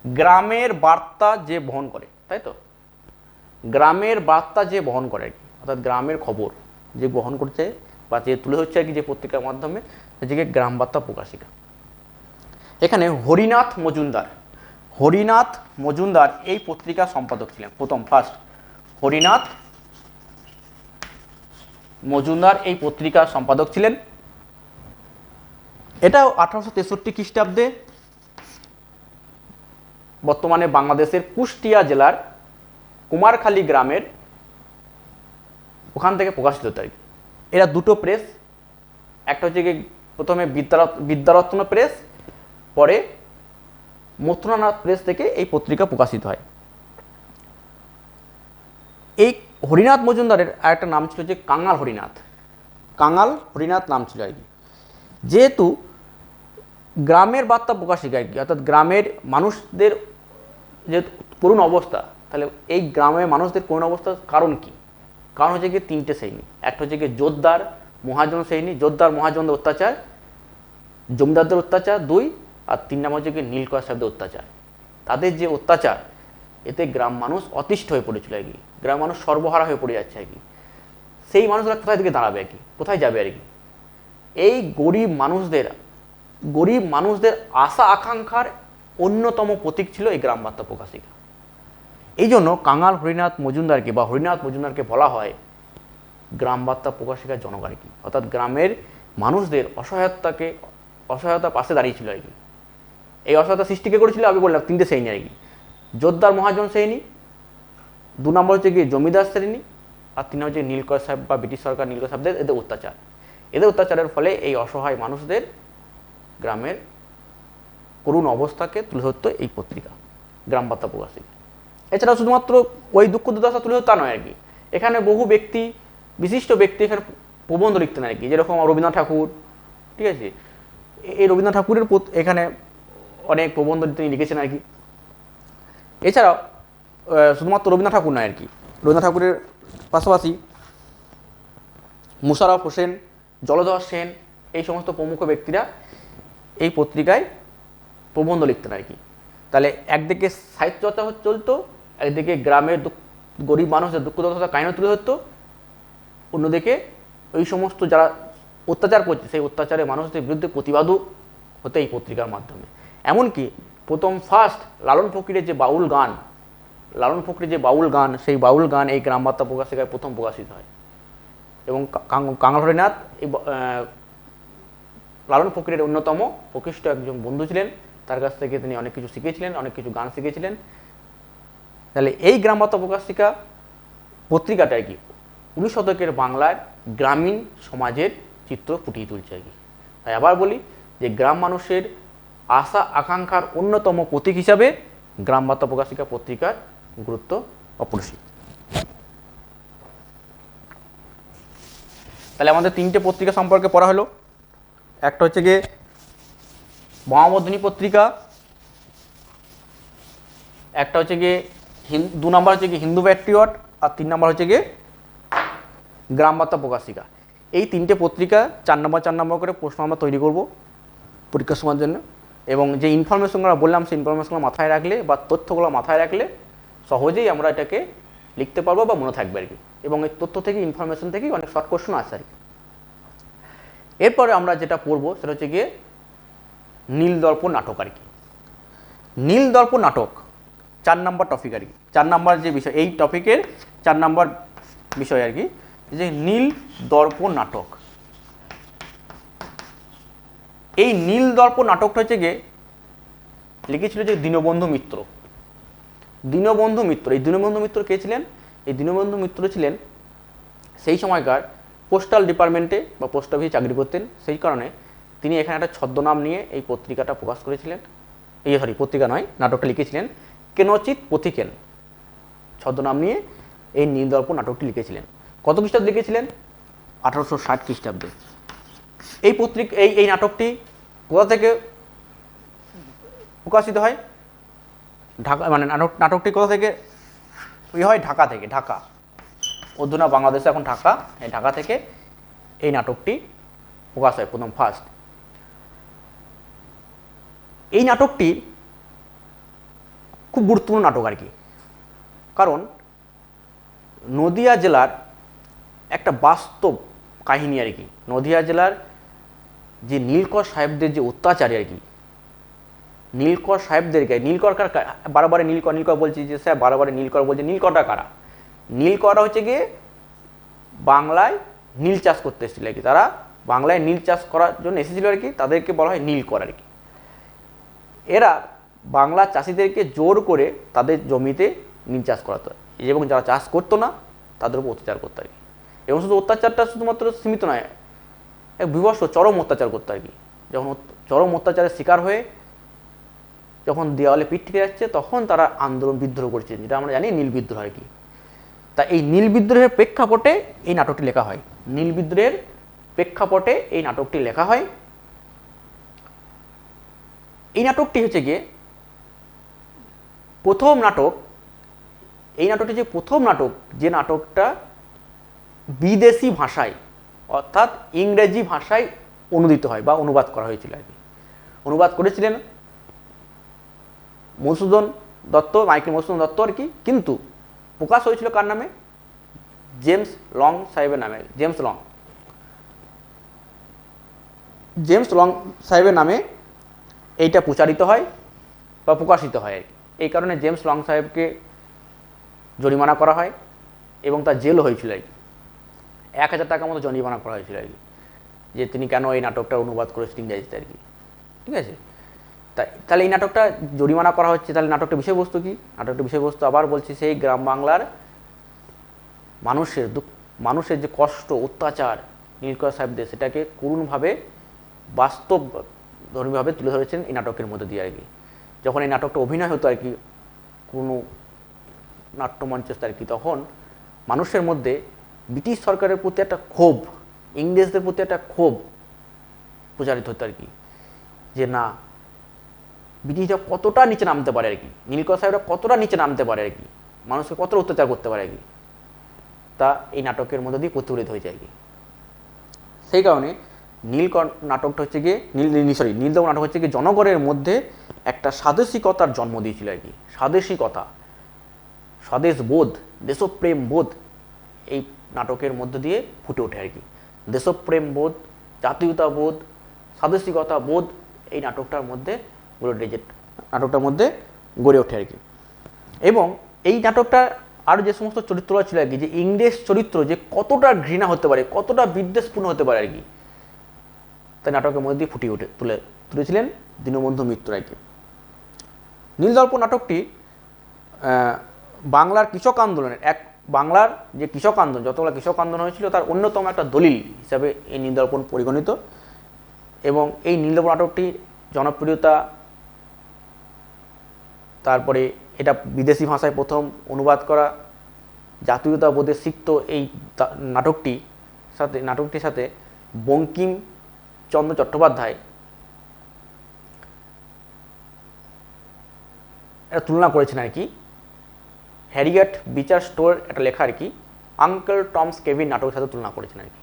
গ্রামের বার্তা যে বহন করে, তাই তো, গ্রামের বার্তা যে বহন করে আর কি, অর্থাৎ গ্রামের খবর যে বহন করছে বা যে তুলে হচ্ছে আর কি যে পত্রিকার মাধ্যমে, হচ্ছে গিয়ে গ্রাম বার্তা প্রকাশিকা। এখানে হরিনাথ মজুমদার এই পত্রিকার সম্পাদক ছিলেন। ফার্স্ট হরিনাথ মজুমদার এই পত্রিকার সম্পাদক ছিলেন। এটাও 1863 খ্রিস্টাব্দে বর্তমানে বাংলাদেশের কুষ্টিয়া জেলার কুমারখালী গ্রামের ওখান থেকে প্রকাশিত হতো আর কি। এরা দুটো প্রেস, একটা হচ্ছে গিয়ে প্রথমে বিদ্যারত্ন প্রেস, পরে মথুরানাথ প্রেস থেকে এই পত্রিকা প্রকাশিত হয়। এই হরিনাথ মজুমদারের আরেকটা নাম ছিল যে কাঙাল হরিনাথ নাম ছিল আর কি। যেহেতু গ্রামের বার্তা প্রকাশিকা আর কি, অর্থাৎ গ্রামের মানুষদের যে করুণ অবস্থা, তাহলে এই গ্রামের মানুষদের করুণ অবস্থার কারণ কি? কারণ হচ্ছে গিয়ে 3টে শ্রেণী। একটা হচ্ছে গিয়ে জোরদার মহাজন শ্রেণী, জোরদার মহাজনদের অত্যাচার, জমিদারদের অত্যাচার 2, আর 3 নম্বর হচ্ছে গিয়ে নীলকর সাহেবদের অত্যাচার। তাদের যে অত্যাচার, এতে গ্রাম মানুষ অতিষ্ঠ হয়ে পড়েছিল আর কি, গ্রাম মানুষ সর্বহারা হয়ে পড়ে যাচ্ছে আর কি। সেই মানুষরা কোথায় থেকে দাঁড়াবে আর কি, কোথায় যাবে আর কি? এই গরিব মানুষদের আশা আকাঙ্ক্ষার অন্যতম প্রতীক ছিল এই গ্রাম বার্তা প্রকাশিকা। এই জন্য কাঙাল হরিনাথ মজুমদারকে বলা হয় গ্রাম বার্তা প্রকাশিকার জনক আর কি, অর্থাৎ গ্রামের মানুষদের অসহায়তার পাশে দাঁড়িয়েছিল আর কি। এই অসহায়তা সৃষ্টিকে করেছিল, আমি বললাম 3টে শ্রেণী আর কি, জোরদার মহাজন শ্রেণী, 2 নম্বর হচ্ছে গিয়ে জমিদার শ্রেণী, আর 3 নম্বর হচ্ছে নীলকর সাহেব বা ব্রিটিশ সরকার নীলকর সাহেবদের এদের অত্যাচারের ফলে এই অসহায় মানুষদের গ্রামের করুণ অবস্থাকে তুলে ধরতো এই পত্রিকা গ্রাম বার্তা প্রকাশিকা। এছাড়া শুধুমাত্র ওই দুঃখ দুর্দশা তুলে ধরতো তা নয় আর কি, এখানে বহু ব্যক্তি বিশিষ্ট ব্যক্তি এখানে প্রবন্ধ লিখতেন আর কি, যেরকম রবীন্দ্রনাথ ঠাকুর, ঠিক আছে। এই রবীন্দ্রনাথ ঠাকুরের এখানে অনেক প্রবন্ধ তিনি লিখেছেন আর কি। এছাড়াও শুধুমাত্র রবীন্দ্রনাথ ঠাকুর নয় আর কি, রবীন্দ্রনাথ ঠাকুরের পাশাপাশি মুশাররফ হোসেন, জলধর সেন, এই সমস্ত প্রমুখ ব্যক্তিরা এই পত্রিকায় প্রবন্ধ লিখতেন আর কি। তাহলে একদিকে সাহিত্য চর্চা চলতো, একদিকে গ্রামের গরিব মানুষদের দুঃখ দুর্দশা কাহিনী তুলে ধরতো, অন্যদিকে ওই সমস্ত যারা অত্যাচার করছে সেই অত্যাচারের মানুষদের বিরুদ্ধে প্রতিবাদও হতো এই পত্রিকার মাধ্যমে। এমনকি প্রথম ফার্স্ট লালন ফকিরের যে বাউল গান, সেই বাউল গান এই গ্রাম বার্তা প্রকাশিকায় প্রথম প্রকাশিত হয়। এবং কাঙাল হরিনাথ এই লালন ফকিরের অন্যতম প্রকৃষ্ট একজন বন্ধু ছিলেন, তার কাছ থেকে তিনি অনেক কিছু শিখেছিলেন, অনেক কিছু গান শিখেছিলেন। তাহলে এই গ্রাম বার্তা প্রকাশিকা পত্রিকাটা আর কি 19 শতকের বাংলার গ্রামীণ সমাজের চিত্র ফুটিয়ে তুলছে আর কি। তাই আবার বলি যে গ্রাম মানুষের আশা আকাঙ্ক্ষার অন্যতম প্রতীক হিসাবে গ্রাম বার্তা প্রকাশিকা পত্রিকার গুরুত্ব অপরিসীম। তাহলে আমাদের 3টে পত্রিকা সম্পর্কে পড়া হলো। একটা হচ্ছে গিয়ে মহামর্দিনী পত্রিকা, একটা হচ্ছে গিয়ে 2 নম্বর হচ্ছে গিয়ে হিন্দু প্যাট্রিয়ট, আর 3 নম্বর হচ্ছে গিয়ে গ্রাম বার্তা প্রকাশিকা। এই 3টে পত্রিকা 4 নম্বর করে প্রশ্ন আমরা তৈরি করব পরীক্ষার সময়ের জন্য। এবং যে ইনফরমেশনগুলো বললাম সেই ইনফরমেশনগুলো মাথায় রাখলে বা তথ্যগুলো মাথায় রাখলে সহজেই আমরা এটাকে লিখতে পারবো বা মনে থাকবে আর কি। এবং এই তথ্য থেকে ইনফরমেশন থেকেই অনেক শর্ট কোশ্চেন আসে আর কি। এরপরে আমরা যেটা পড়বো সেটা হচ্ছে গিয়ে নীলদর্পণ নাটক আর কি। নীলদর্পণ নাটক 4 নম্বর টপিক আর কি, 4 নম্বর যে বিষয়, এই টপিকের 4 নম্বর বিষয় আর কি, যে নীলদর্পণ নাটক। এই নীলদর্পণ নাটকটা হচ্ছে গিয়ে লিখেছিল যে দীনবন্ধু মিত্র। এই দীনবন্ধু মিত্র কে ছিলেন? এই দীনবন্ধু মিত্র ছিলেন সেই সময়কার পোস্টাল ডিপার্টমেন্টে বা পোস্ট অফিসে চাকরি করতেন। সেই কারণে তিনি এখানে একটা ছদ্মনাম নিয়ে এই পত্রিকাটা প্রকাশ করেছিলেন। পত্রিকা নয়, নাটকটা লিখেছিলেন কেনচিৎ পথিকেন ছদ্মনাম নিয়ে এই নীলদর্পণ নাটকটি লিখেছিলেন। কত খ্রিস্টাব্দে লিখেছিলেন? 1860 খ্রিস্টাব্দে। এই নাটকটি কোথা থেকে প্রকাশিত হয়? ঢাকা, মানে নাটকটি কোথা থেকে হয়? ঢাকা থেকে। ঢাকা, অধুনা বাংলাদেশে এখন ঢাকা, এই ঢাকা থেকে এই নাটকটি প্রকাশ হয় প্রথম ফার্স্ট। এই নাটকটি খুব গুরুত্বপূর্ণ নাটক আর কি, কারণ নদিয়া জেলার একটা বাস্তব কাহিনী আর কি। নদিয়া জেলার যে নীলকর সাহেবদের যে অত্যাচারী আর কি, নীলকর সাহেবদেরকে, নীলকর বারবার নীলকর বলছি যে স্যার বারবার নীলকর বলছে, নীলকরটা কারা? নীলকররা হচ্ছে গিয়ে বাংলায় নীল চাষ করতে এসেছিল আর কি। তারা বাংলায় নীল চাষ করার জন্য এসেছিল আর কি, তাদেরকে বলা হয় নীলকর আর কি। এরা বাংলা চাষিদেরকে জোর করে তাদের জমিতে নীল চাষ করাতো, এবং যারা চাষ করতো না তাদের উপর অত্যাচার করতো আর কি। এবং শুধু অত্যাচারটা শুধুমাত্র সীমিত নয়, এক বিভৎস চরম অত্যাচার করতো আর কি। যখন চরম অত্যাচারের শিকার হয়ে যখন দেওয়ালে পিঠ থেকে যাচ্ছে, তখন তারা আন্দোলন বিদ্রোহ করছে, যেটা আমরা জানি নীল বিদ্রোহ আর কি। তা এই নীল বিদ্রোহের প্রেক্ষাপটে এই নাটকটি লেখা হয়। নীল বিদ্রোহের প্রেক্ষাপটে এই নাটকটি লেখা হয়। এই নাটকটি হচ্ছে গিয়ে প্রথম নাটক। এই নাটকটি যে প্রথম নাটক, যে নাটকটা বিদেশি ভাষায় অর্থাৎ ইংরেজি ভাষায় অনুদিত হয় বা অনুবাদ করা হয়েছিল আর কি। অনুবাদ করেছিলেন মধুসূদন দত্ত, মাইকেল মধুসূদন দত্ত আর কি। কিন্তু প্রকাশ হয়েছিল কার নামে? জেমস লং সাহেবের নামে। জেমস লং সাহেবের নামে এইটা প্রচারিত হয় বা প্রকাশিত হয় আর কি। এই কারণে জেমস লং সাহেবকে জরিমানা করা হয় এবং তার জেল হয়েছিল আর কি। 1000 টাকার মতো জরিমানা করা হয়েছিল আর কি, যে তিনি কেন এই নাটকটা অনুবাদ করেছিলেন ইংরেজিতে আর কি। ঠিক আছে, তাহলে এই নাটকটা জরিমানা করা হচ্ছে। তাহলে নাটকটা বিষয়বস্তু কি? নাটকটা বিষয়বস্তু আবার বলছি, সেই গ্রাম বাংলার মানুষের যে কষ্ট, অত্যাচার নীলকর সাহেবদের, সেটাকে করুণভাবে বাস্তব ধর্মীভাবে তুলে ধরেছেন এই নাটকের মধ্যে দিয়ে আর কি। যখন এই নাটকটা অভিনয় হতো আর কি কোনো নাট্যমঞ্চস্থ আর কি, তখন মানুষের মধ্যে ব্রিটিশ সরকারের প্রতি একটা ক্ষোভ, ইংরেজদের প্রতি একটা ক্ষোভ প্রচারিত হতো আর কি, যে না ব্রিটিশরা কতটা নিচে নামতে পারে আর কি, নীলকর সাহেবরা কতটা নিচে নামতে পারে আর কি, মানুষকে কতটা অত্যাচার করতে পারে আর কি, তা এই নাটকের মধ্যে দিয়ে প্রতিফলিত হয়ে যায় আর কি। সেই কারণে নীলকর নাটকটা হচ্ছে গিয়ে নীলদমন নাটক হচ্ছে গিয়ে জনগণের মধ্যে একটা স্বাদেশিকতার জন্ম দিয়েছিল আর কি, স্বাদেশিকতা, স্বদেশ বোধ, দেশপ্রেম বোধ এই নাটকের মধ্য দিয়ে ফুটে ওঠে আর কি। দেশপ্রেম বোধ, জাতীয়তা বোধ, স্বাদেশিকতা বোধ এই নাটকটার মধ্যে গড়ে ওঠে আর কি। এবং এই নাটকটা আর যে সমস্ত চরিত্ররা ছিল আর কি, যে ইংরেজ চরিত্র যে কতটা ঘৃণা হতে পারে, কতটা বিদ্বেষপূর্ণ হতে পারে আর কি, তাই নাটকের মধ্যে দিয়ে ফুটিয়ে তুলেছিলেন দীনবন্ধু মিত্র আর কি। নীলদর্পণ নাটকটি বাংলার কৃষক আন্দোলনের বাংলার যে কৃষক আন্দোলন, যতগুলো কৃষক আন্দোলন হয়েছিল তার অন্যতম একটা দলিল হিসাবে এই নীলদর্পণ পরিগণিত। এবং এই নীলদর্পণ নাটকটির জনপ্রিয়তা, তারপরে এটা বিদেশি ভাষায় প্রথম অনুবাদ করা, জাতীয়তাবোধে সিক্ত এই নাটকটির সাথে বঙ্কিমচন্দ্র চট্টোপাধ্যায় এটা তুলনা করেছেন আর কি, হ্যারিয়েট বিচার স্টোর একটা লেখা আর কি, আঙ্কেল টমস কেভিন নাটকের সাথে তুলনা করেছেন আর কি।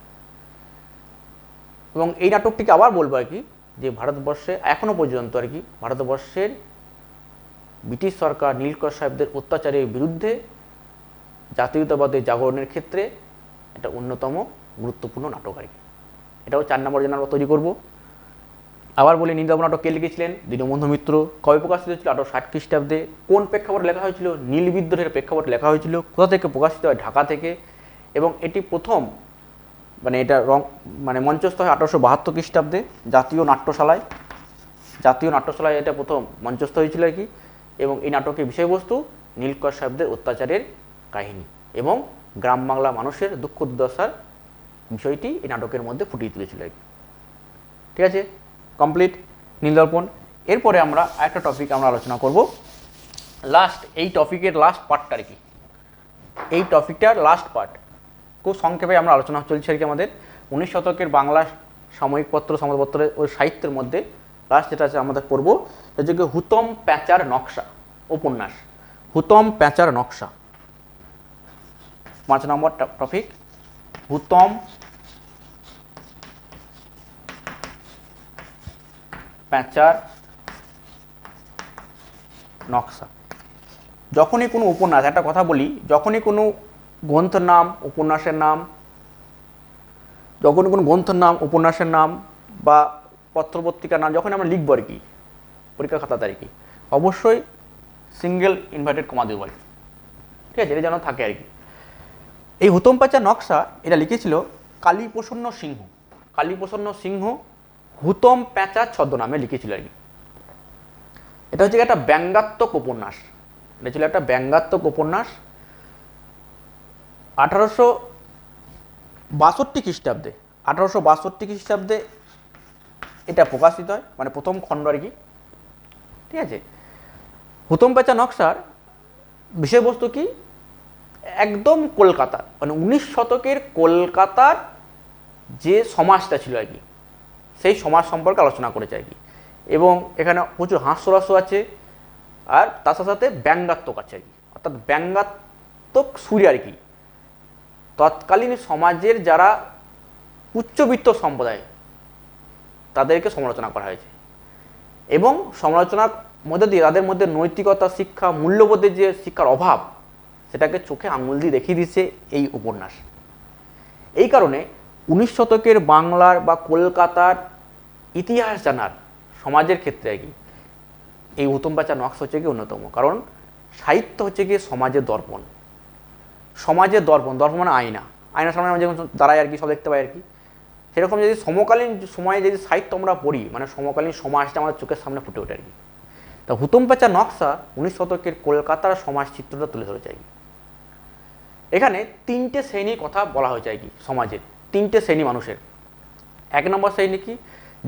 এবং এই নাটকটিকে আবার বলবো আর কি, যে ভারতবর্ষে এখনও পর্যন্ত আর কি ভারতবর্ষের ব্রিটিশ সরকার নীলকর সাহেবদের অত্যাচারের বিরুদ্ধে জাতীয়তাবাদের জাগরণের ক্ষেত্রে একটা অন্যতম গুরুত্বপূর্ণ নাটক আর কি। এটাও 4 নম্বর জন্য আমরা তৈরি করবো। আবার বলি, নীলদর্পণ নাটক কে লিখেছিলেন? দীনবন্ধু মিত্র। কবে প্রকাশিত হয়েছিল? 1860 খ্রিস্টাব্দে। কোন প্রেক্ষাপটে লেখা হয়েছিল? নীল বিদ্রোহের প্রেক্ষাপটে লেখা হয়েছিল। কোথা থেকে প্রকাশিত হয়? ঢাকা থেকে। এবং এটি প্রথম এটা মঞ্চস্থ হয় 1872 খ্রিস্টাব্দে জাতীয় নাট্যশালায় এটা প্রথম মঞ্চস্থ হয়েছিল আর কি। এবং এই নাটকের বিষয়বস্তু নীলকর সাহেবদের অত্যাচারের কাহিনী এবং গ্রাম বাংলা মানুষের দুঃখ দুর্দশার বিষয়টি এই নাটকের মধ্যে ফুটিয়ে তুলেছিল আর কি। ঠিক আছে, কমপ্লিট নীলদর্পণ। এরপরে আমরা একটা টপিক আমরা আলোচনা করব, এই টপিকের লাস্ট পার্টটা আর কি। এই টপিকটার লাস্ট পার্ট খুব সংক্ষেপে আমরা আলোচনা চলছে আর কি। আমাদের 19 শতকের বাংলা সংবাদপত্রের ওই সাহিত্যের মধ্যে লাস্ট যেটা আছে আমাদের পড়ব, সেটা হচ্ছে হুতম প্যাঁচার নকশা উপন্যাস। হুতম প্যাঁচার নকশা 5 নম্বর টপিক, হুতম প্যাঁচার নকশা। যখনই কোনো উপন্যাস, একটা কথা বলি, যখনই কোনো গ্রন্থের নাম, উপন্যাসের নাম, যখনই কোনো গ্রন্থের নাম, উপন্যাসের নাম বা পত্রপত্রিকার নাম যখন আমরা লিখব আর কি পরীক্ষা খাতাতে আর কি, অবশ্যই সিঙ্গেল ইনভার্টেড কমা দেবো আর কি। ঠিক আছে, এটা যেন থাকে আর কি। এই হুতম প্যাঁচার নকশা এটা লিখেছিল কালীপ্রসন্ন সিংহ। কালীপ্রসন্ন সিংহ হুতম প্যাঁচার ছদ্মনামে লিখেছিল আর কি। এটা হচ্ছে একটা ব্যঙ্গাত্মক উপন্যাস। এটা ছিল একটা ব্যঙ্গাত্মক উপন্যাস। 1862 খ্রিস্টাব্দে 1862 খ্রিস্টাব্দে এটা প্রকাশিত হয়, প্রথম খণ্ড আর কি। ঠিক আছে, হুতম প্যাঁচা নকশার বিষয়বস্তু কি? একদম কলকাতার 19 শতকের কলকাতার যে সমাজটা ছিল আর কি, সেই সমাজ সম্পর্কে আলোচনা করেছে আর কি। এবং এখানে প্রচুর হাস্যরস আছে, আর তার সাথে সাথে ব্যঙ্গাত্মক আছে আর কি, অর্থাৎ ব্যঙ্গাত্মক সুরে আর কি। তৎকালীন সমাজের যারা উচ্চবিত্ত সম্প্রদায় তাদেরকে সমালোচনা করা হয়েছে, এবং সমালোচনার মধ্যে দিয়ে তাদের মধ্যে নৈতিকতা, শিক্ষা, মূল্যবোধের যে শিক্ষার অভাব, সেটাকে চোখে আঙুল দিয়ে দেখিয়ে দিচ্ছে এই উপন্যাস। এই কারণে 19 শতকের বাংলার বা কলকাতার ইতিহাস জানার সমাজের ক্ষেত্রে আর কি এই হুতম প্যাঁচার নকশা হচ্ছে কি অন্যতম। কারণ সাহিত্য হচ্ছে কি সমাজের দর্পণ। সমাজের দর্পণ, দর্পণ মানে আয়নার সামনে আমরা যেমন দাঁড়াই আর কি, সব দেখতে পাই আর কি। সেরকম যদি সমকালীন সময়ে যদি সাহিত্য আমরা পড়ি, সমকালীন সমাজটা আমাদের চোখের সামনে ফুটে ওঠে আর কি। তা হুতম প্যাঁচার নকশা 19 শতকের কলকাতার সমাজ চিত্রটা তুলে ধরেছে আর কি। এখানে 3টে শ্রেণীর কথা বলা হয়েছে আর কি, সমাজের 3টে শ্রেণী মানুষের। 1 নম্বর শ্রেণী কি?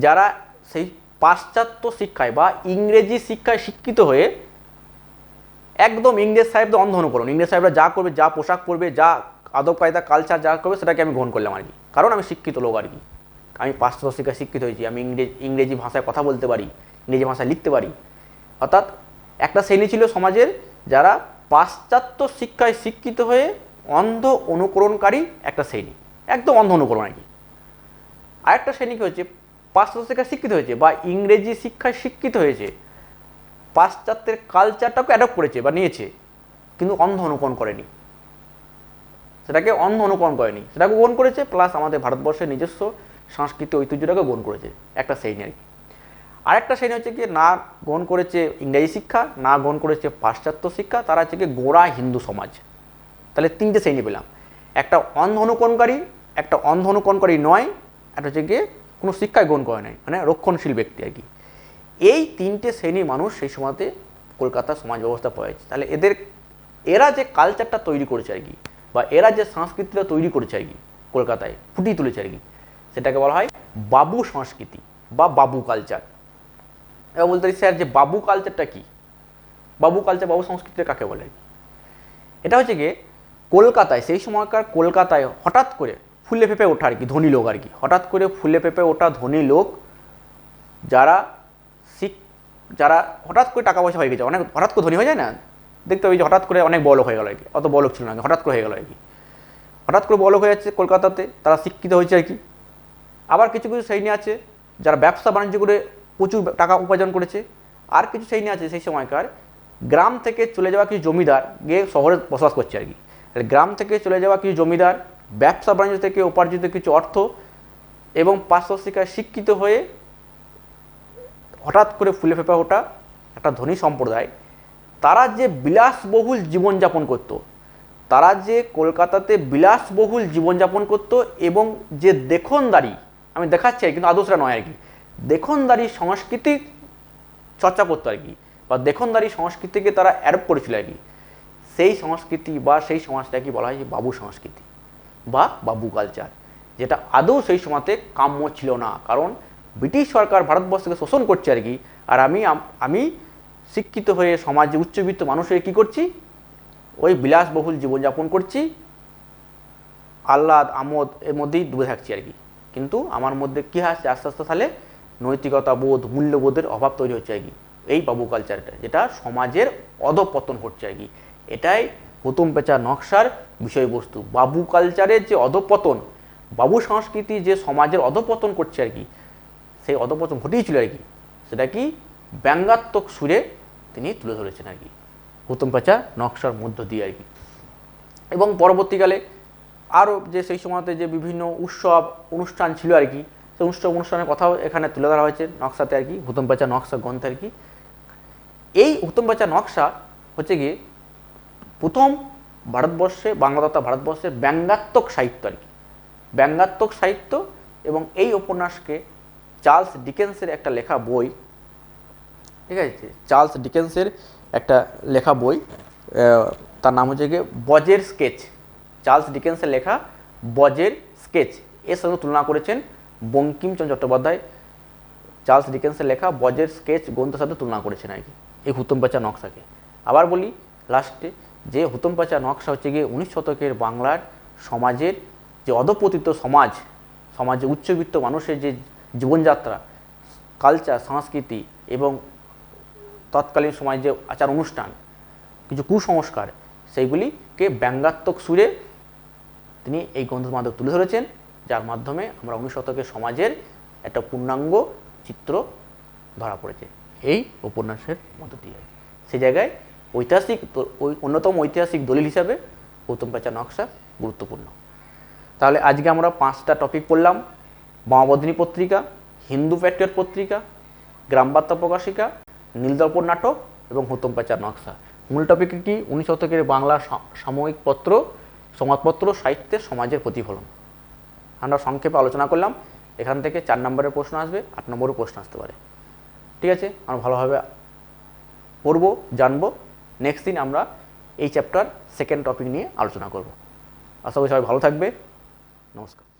যারা সেই পাশ্চাত্য শিক্ষায় বা ইংরেজি শিক্ষায় শিক্ষিত হয়ে একদম ইংরেজ সাহেবদের অন্ধ অনুকরণ, ইংরেজ সাহেবরা যা করবে, যা পোশাক পরবে, যা আদব কায়দা কালচার যা করবে সেটাকে আমি গ্রহণ করলাম আর কি, কারণ আমি শিক্ষিত লোক আর কি, আমি পাশ্চাত্য শিক্ষায় শিক্ষিত হয়েছি, আমি ইংরেজি ভাষায় কথা বলতে পারি, ইংরেজি ভাষায় লিখতে পারি। অর্থাৎ একটা শ্রেণী ছিল সমাজের যারা পাশ্চাত্য শিক্ষায় শিক্ষিত হয়ে অন্ধ অনুকরণকারী একটা শ্রেণী, একদম অন্ধ অনুকরণ আর কি। আরেকটা শ্রেণী কি হচ্ছে, পাশ্চাত্য শিক্ষায় শিক্ষিত হয়েছে বা ইংরেজি শিক্ষায় শিক্ষিত হয়েছে, পাশ্চাত্যের কালচারটাকে অ্যাডপ্ট করেছে বা নিয়েছে, কিন্তু অন্ধ অনুকরণ করেনি, সেটাকে অন্ধ অনুকরণ করেনি, সেটাকে গ্রহণ করেছে, প্লাস আমাদের ভারতবর্ষের নিজস্ব সাংস্কৃতিক ঐতিহ্যটাকে গ্রহণ করেছে, একটা শ্রেণী আর কি। আরেকটা শ্রেণী হচ্ছে কি না গ্রহণ করেছে ইংরেজি শিক্ষা, না গ্রহণ করেছে পাশ্চাত্য শিক্ষা, তারা হচ্ছে কি গোড়া হিন্দু সমাজ। তাহলে তিনটে শ্রেণী পেলাম, একটা অন্ধ অনুকরণকারী, একটা অন্ধ অনুকরণকারী নয়, একটা হচ্ছে গিয়ে কোনো শিক্ষায় গ্রহণ করে নাই, মানে রক্ষণশীল ব্যক্তি আর কি। এই তিনটে শ্রেণীর মানুষ সেই সময়তে কলকাতার সমাজ ব্যবস্থা পড়েছে। তাহলে এরা যে কালচারটা তৈরি করেছে আর কি, বা এরা যে সংস্কৃতিটা তৈরি করেছে আর কি, কলকাতায় ফুটিয়ে তুলেছে আর কি, সেটাকে বলা হয় বাবু সংস্কৃতি বা বাবু কালচার। এবার বলতে পারি স্যার যে বাবু কালচারটা কি, বাবু কালচার বাবু সংস্কৃতিটা কাকে বলে? এটা হচ্ছে গিয়ে কলকাতায়, সেই সময়কার কলকাতায় হঠাৎ করে ফুলে ফেঁপে ওঠা আর কি ধনী লোক আর কি, হঠাৎ করে ফুলে ফেঁপে ওঠা ধনী লোক যারা হঠাৎ করে টাকা পয়সা হয়ে গেছে, অনেক হঠাৎ করে ধনী হয়ে যায় না, দেখতে হবে যে হঠাৎ করে অনেক বড়লোক হয়ে গেল আর কি, অত বড়লোক ছিল না, হঠাৎ করে হয়ে গেল আর কি, হঠাৎ করে বড়লোক হয়ে যাচ্ছে কলকাতাতে, তারা শিক্ষিত হয়েছে আর কি। আবার কিছু কিছু শ্রেণী আছে যারা ব্যবসা বাণিজ্য করে প্রচুর টাকা উপার্জন করেছে, আর কিছু শ্রেণী আছে সেই সময়কার গ্রাম থেকে চলে যাওয়া কিছু জমিদার গিয়ে শহরে বসবাস করছে আর কি। গ্রাম থেকে চলে যাওয়া কিছু জমিদার ব্যবসা বাণিজ্য থেকে উপার্জিত কিছু অর্থ এবং পাশ্চাত্য শিক্ষায় শিক্ষিত হয়ে হঠাৎ করে ফুলে ফেঁপে ওঠা একটা ধনী সম্প্রদায়, তারা যে বিলাসবহুল জীবনযাপন করত, তারা যে কলকাতাতে বিলাসবহুল জীবনযাপন করত এবং যে দেখনদারি, আমি দেখাচ্ছি কিন্তু আদর্শটা নয় আর কি, দেখনদারি সংস্কৃতি চর্চা করতো আর কি, বা দেখনদারি সংস্কৃতিকে তারা অ্যাডপ্ট করেছিল আর কি, সেই সংস্কৃতি বা সেই সমাজটাকে বলা হয় যে বাবু সংস্কৃতি বা বাবু কালচার, যেটা আদৌ সেই সময়তে কাম্য ছিল না, কারণ ব্রিটিশ সরকার ভারতবর্ষকে শোষণ করছে আর কি, আর আমি শিক্ষিত হয়ে সমাজে উচ্চবিত্ত মানুষ হয়ে কী করছি, ওই বিলাসবহুল জীবনযাপন করছি, আহ্লাদ আমোদ এর মধ্যেই ডুবে থাকছি আর কি, কিন্তু আমার মধ্যে কী আসছে আস্তে আস্তে তাহলে নৈতিকতা বোধ মূল্যবোধের অভাব তৈরি হচ্ছে আর কি, এই বাবু কালচারটা যেটা সমাজের অধপতন করছে আর কি, এটাই হুতুম পেঁচা নকশার বিষয়বস্তু। বাবু কালচারের যে অধপতন, বাবু সংস্কৃতি যে সমাজের অধপতন করছে আর কি, সেই অধপতন ঘটিয়েছিল আর কি, সেটা কি ব্যঙ্গাত্মক সুরে তিনি তুলে ধরেছেন আর কি, হুতুম পেঁচা নকশার মধ্য দিয়ে আর কি। এবং পরবর্তীকালে আরও যে সেই সময়তে যে বিভিন্ন উৎসব অনুষ্ঠান ছিল আর কি, সেই অনুষ্ঠানের কথাও এখানে তুলে ধরা হয়েছে নকশাতে আর কি, হুতুম পেঁচা নকশা গ্রন্থে আর কি। এই হুতুম পেঁচা নকশা হচ্ছে গিয়ে প্রথম ভারতবর্ষে, বাংলা তথা ভারতবর্ষের ব্যঙ্গাত্মক সাহিত্য আর কি, ব্যঙ্গাত্মক সাহিত্য। এবং এই উপন্যাসকে চার্লস ডিকেন্সের একটা লেখা বই, ঠিক আছে, চার্লস ডিকেন্সের একটা লেখা বই, তার নাম হচ্ছে গিয়ে বজের স্কেচ, চার্লস ডিকেন্সের লেখা বজের স্কেচ, এর সঙ্গে তুলনা করেছেন বঙ্কিমচন্দ্র চট্টোপাধ্যায় চার্লস ডিকেন্সের লেখা বজের স্কেচ গ্রন্থের সাথে তুলনা করেছেন আর কি এই হুতুম পেঁচা নকশাকে। আবার বলি লাস্টে যে হুতুম পেঁচা নকশা হচ্ছে গিয়ে 19 শতকের বাংলার সমাজের যে অধপতিত সমাজে উচ্চবিত্ত মানুষের যে জীবনযাত্রা, কালচার, সংস্কৃতি এবং তৎকালীন সময় যে আচার অনুষ্ঠান, কিছু কুসংস্কার, সেইগুলিকে ব্যঙ্গাত্মক সুরে তিনি এই গ্রন্থের মাধ্যমে তুলে ধরেছেন, যার মাধ্যমে আমরা 19 শতকের সমাজের একটা পূর্ণাঙ্গ চিত্র ধরা পড়েছে এই উপন্যাসের মধ্য দিয়ে। সেই জায়গায় অন্যতম ঐতিহাসিক দলিল হিসাবে হুতুম পেঁচা নকশা গুরুত্বপূর্ণ। তাহলে আজকে আমরা 5টা টপিক পড়লাম: বামাবধিনী পত্রিকা, হিন্দু প্যাট্রিয়ট পত্রিকা, গ্রামবার্তা প্রকাশিকা, নীলদর্পণ নাটক এবং হুতুম পেঁচা নকশা। মূল টপিক কি? 19 শতকের বাংলা সাময়িক পত্র, সংবাদপত্র, সাহিত্যের সমাজের প্রতিফলন আমরা সংক্ষেপে আলোচনা করলাম। এখান থেকে 4 নম্বরের প্রশ্ন আসবে, 8 নম্বরের প্রশ্ন আসতে পারে। ঠিক আছে, আমরা ভালোভাবে পড়বো, জানবো। নেক্সট দিন আমরা এই চ্যাপ্টার 2nd টপিক নিয়ে আলোচনা করব। আশা করি সবাই ভালো থাকবে। নমস্কার।